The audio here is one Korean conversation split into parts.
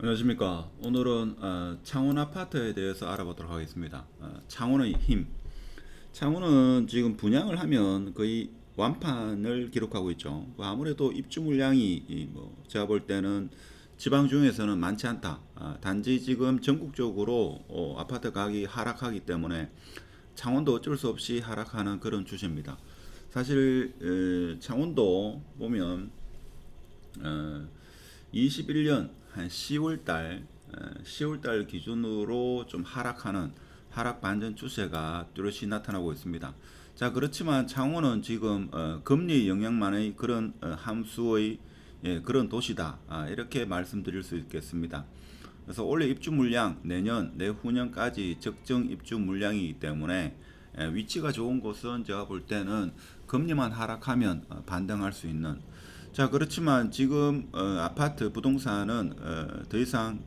안녕하십니까. 오늘은 창원 아파트에 대해서 알아보도록 하겠습니다. 창원의 힘. 창원은 지금 분양을 하면 거의 완판을 기록하고 있죠. 아무래도 입주 물량이 제가 볼 때는 지방 중에서는 많지 않다. 단지 지금 전국적으로 아파트 가격이 하락하기 때문에 창원도 어쩔 수 없이 하락하는 그런 추세입니다. 사실 창원도 보면 어, 21년 한 10월 달 기준으로 좀 하락하는 하락 반전 추세가 뚜렷이 나타나고 있습니다. 자, 그렇지만 창원은 지금 금리 영향만의 그런 함수의 그런 도시다. 이렇게 말씀드릴 수 있겠습니다. 그래서 올해 입주 물량 내년 내후년까지 적정 입주 물량이기 때문에 위치가 좋은 곳은 제가 볼 때는 금리만 하락하면 반등할 수 있는. 자, 그렇지만 지금 아파트 부동산은 더 이상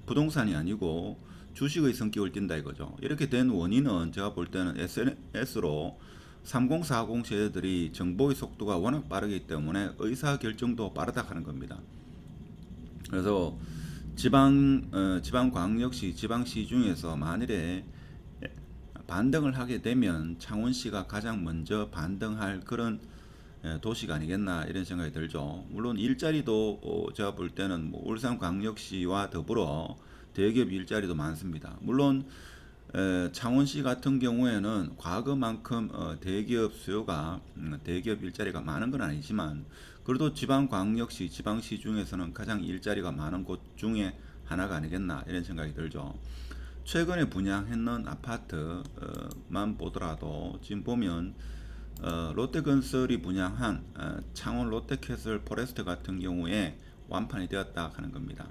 부동산이 아니고 주식의 성격을 띈다 이거죠. 이렇게 된 원인은 제가 볼 때는 SNS로 3040 세대들이 정보의 속도가 워낙 빠르기 때문에 의사 결정도 빠르다 하는 겁니다. 그래서 지방광역시, 지방시 중에서 만일에 반등을 하게 되면 창원시가 가장 먼저 반등할 그런 도시가 아니겠나 이런 생각이 들죠. 물론 일자리도 제가 볼 때는 뭐 울산광역시와 더불어 대기업 일자리도 많습니다. 물론 창원시 같은 경우에는 과거만큼 대기업 수요가 대기업 일자리가 많은 건 아니지만 그래도 지방광역시, 지방시 중에서는 가장 일자리가 많은 곳 중에 하나가 아니겠나 이런 생각이 들죠. 최근에 분양했는 아파트만 보더라도 지금 보면 롯데건설이 분양한 창원 롯데캐슬 포레스트 같은 경우에 완판이 되었다 하는 겁니다.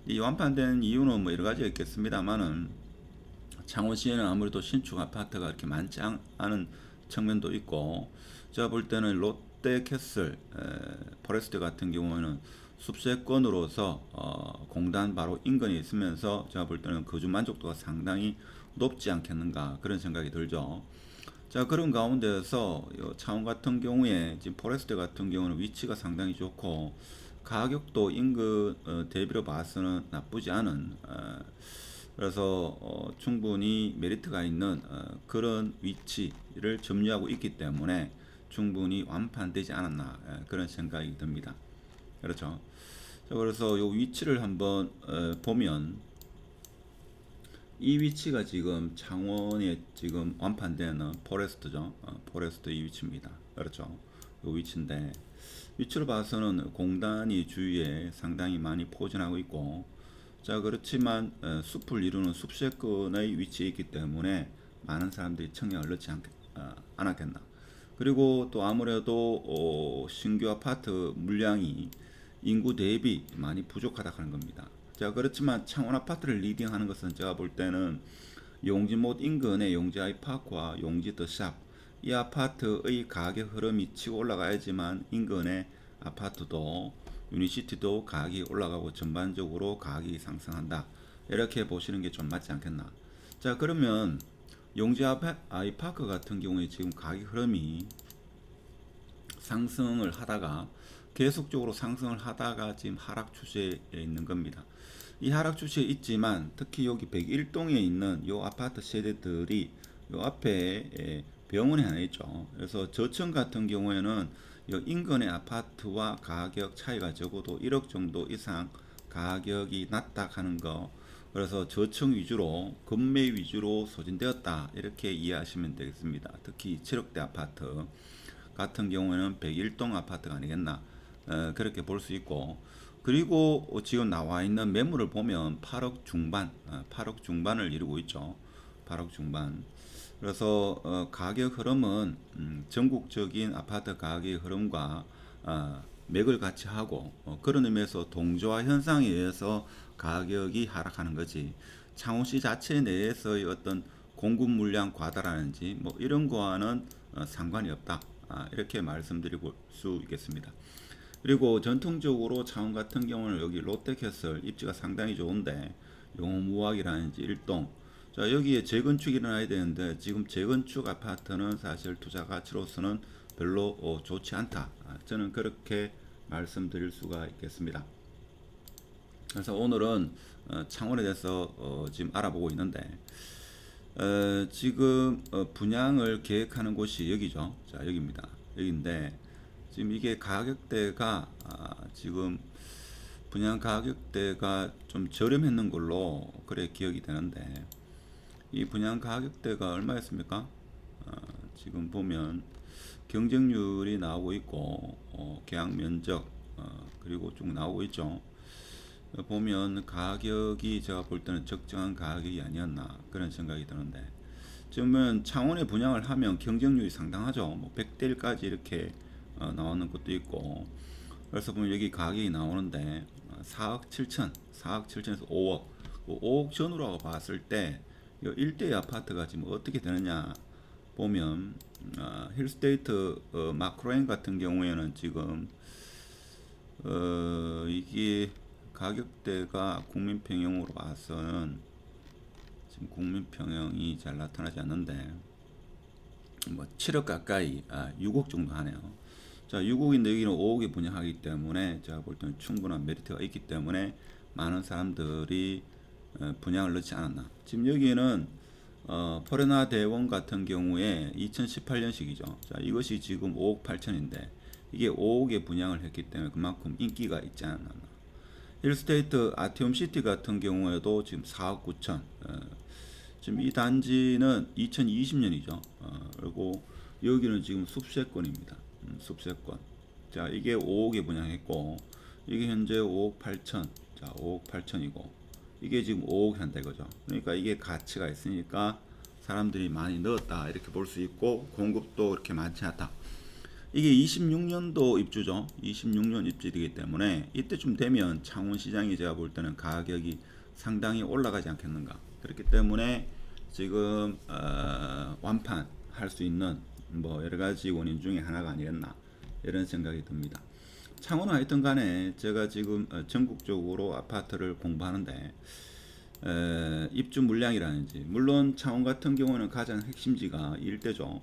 이 완판된 이유는 뭐 여러 가지가 있겠습니다만은 창원시에는 아무래도 신축 아파트가 그렇게 많지 않은 측면도 있고 제가 볼 때는 롯데캐슬 포레스트 같은 경우에는 숲세권으로서 공단 바로 인근에 있으면서 제가 볼 때는 거주 만족도가 상당히 높지 않겠는가 그런 생각이 들죠. 자, 그런 가운데서 창원 같은 경우에 지금 포레스트 같은 경우는 위치가 상당히 좋고 가격도 인근 대비로 봐서는 나쁘지 않은 그래서 충분히 메리트가 있는 그런 위치를 점유하고 있기 때문에 충분히 완판되지 않았나 그런 생각이 듭니다. 그렇죠. 자, 그래서 이 위치를 한번 보면 이 위치가 지금 창원에 지금 완판되는 포레스트죠. 포레스트 이 위치입니다. 그렇죠. 이 위치인데 위치를 봐서는 공단이 주위에 상당히 많이 포진하고 있고 자, 그렇지만 숲을 이루는 숲세권의 위치에 있기 때문에 많은 사람들이 청약을 넣지 않았겠나. 그리고 또 아무래도 신규 아파트 물량이 인구 대비 많이 부족하다 하는 겁니다. 자, 그렇지만 창원 아파트를 리딩하는 것은 제가 볼 때는 용지못 인근의 용지 아이파크와 용지 더샵 이 아파트의 가격 흐름이 치고 올라가야지만 인근의 아파트도 유니시티도 가격이 올라가고 전반적으로 가격이 상승한다. 이렇게 보시는 게 좀 맞지 않겠나. 자, 그러면 용지 아이파크 같은 경우에 지금 가격 흐름이 상승을 하다가 계속적으로 상승을 하다가 지금 하락 추세에 있는 겁니다. 이 하락 추세에 있지만 특히 여기 101동에 있는 요 아파트 세대들이 요 앞에 병원이 하나 있죠. 그래서 저층 같은 경우에는 요 인근의 아파트와 가격 차이가 적어도 1억 정도 이상 가격이 낮다 하는 거. 그래서 저층 위주로 금매 위주로 소진되었다 이렇게 이해하시면 되겠습니다. 특히 7억대 아파트 같은 경우에는 101동 아파트가 아니겠나 그렇게 볼 수 있고 그리고 지금 나와 있는 매물을 보면 8억 중반 8억 중반을 이루고 있죠. 8억 중반. 그래서 가격 흐름은 전국적인 아파트 가격 흐름과 맥을 같이 하고 그런 의미에서 동조화 현상에 의해서 가격이 하락하는 거지 창원시 자체 내에서의 어떤 공급 물량 과다라든지 뭐 이런 거와는 상관이 없다. 이렇게 말씀드릴 수 있겠습니다. 그리고 전통적으로 창원 같은 경우는 여기 롯데캐슬 입지가 상당히 좋은데 용호무학이라든지 일동 자, 여기에 재건축이 일어나야 되는데 지금 재건축 아파트는 사실 투자 가치로서는 별로 좋지 않다. 저는 그렇게 말씀드릴 수가 있겠습니다. 그래서 오늘은 창원에 대해서 지금 알아보고 있는데 지금 분양을 계획하는 곳이 여기죠. 자, 여기입니다. 여기인데 지금 이게 가격대가 지금 분양 가격대가 좀 저렴했는 걸로 그래 기억이 되는데 이 분양 가격대가 얼마였습니까? 지금 보면 경쟁률이 나오고 있고 계약 면적 그리고 쭉 나오고 있죠. 보면 가격이 제가 볼 때는 적정한 가격이 아니었나 그런 생각이 드는데 지금은 창원에 분양을 하면 경쟁률이 상당하죠. 뭐 100대 1까지 이렇게 나오는 것도 있고 그래서 보면 여기 가격이 나오는데 4억 7천, 4억 7천에서 5억, 5억 전후로 봤을 때 이 일대의 아파트가 지금 어떻게 되느냐 보면 힐스테이트 마크로엔 같은 경우에는 지금 이게 가격대가 국민평형으로 봐서는 지금 국민평형이 잘 나타나지 않는데 뭐 7억 가까이 6억 정도 하네요. 자, 6억인데 여기는 5억에 분양하기 때문에 제가 볼 때는 충분한 메리트가 있기 때문에 많은 사람들이 분양을 넣지 않았나. 지금 여기는 포레나 대원 같은 경우에 2018년식이죠. 자, 이것이 지금 5억 8천인데 이게 5억에 분양을 했기 때문에 그만큼 인기가 있지 않았나. 힐스테이트 아티움 시티 같은 경우에도 지금 4억 9천. 지금 이 단지는 2020년이죠. 그리고 여기는 지금 숲세권입니다. 숲세권. 자, 이게 5억에 분양했고 이게 현재 5억 8천. 자, 5억 8천이고 이게 지금 5억 한다 이거죠. 그러니까 이게 가치가 있으니까 사람들이 많이 넣었다 이렇게 볼 수 있고 공급도 그렇게 많지 않다. 이게 26년도 입주죠. 26년 입주이기 때문에 이때쯤 되면 창원 시장이 제가 볼 때는 가격이 상당히 올라가지 않겠는가. 그렇기 때문에 지금 완판할 수 있는 뭐 여러 가지 원인 중에 하나가 아니었나 이런 생각이 듭니다. 창원은 하여튼 간에 제가 지금 전국적으로 아파트를 공부하는데 입주 물량이라든지 물론 창원 같은 경우는 가장 핵심지가 일대죠.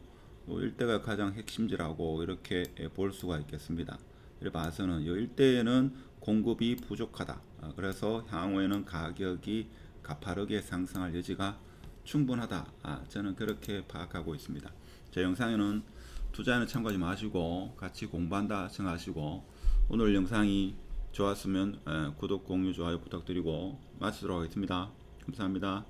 일대가 가장 핵심지라고 이렇게 볼 수가 있겠습니다. 이래 봐서는 이 일대에는 공급이 부족하다. 그래서 향후에는 가격이 가파르게 상승할 여지가 충분하다. 저는 그렇게 파악하고 있습니다. 제 영상에는 투자에는 참고하지 마시고 같이 공부한다 생각하시고 오늘 영상이 좋았으면 구독, 공유, 좋아요 부탁드리고 마치도록 하겠습니다. 감사합니다.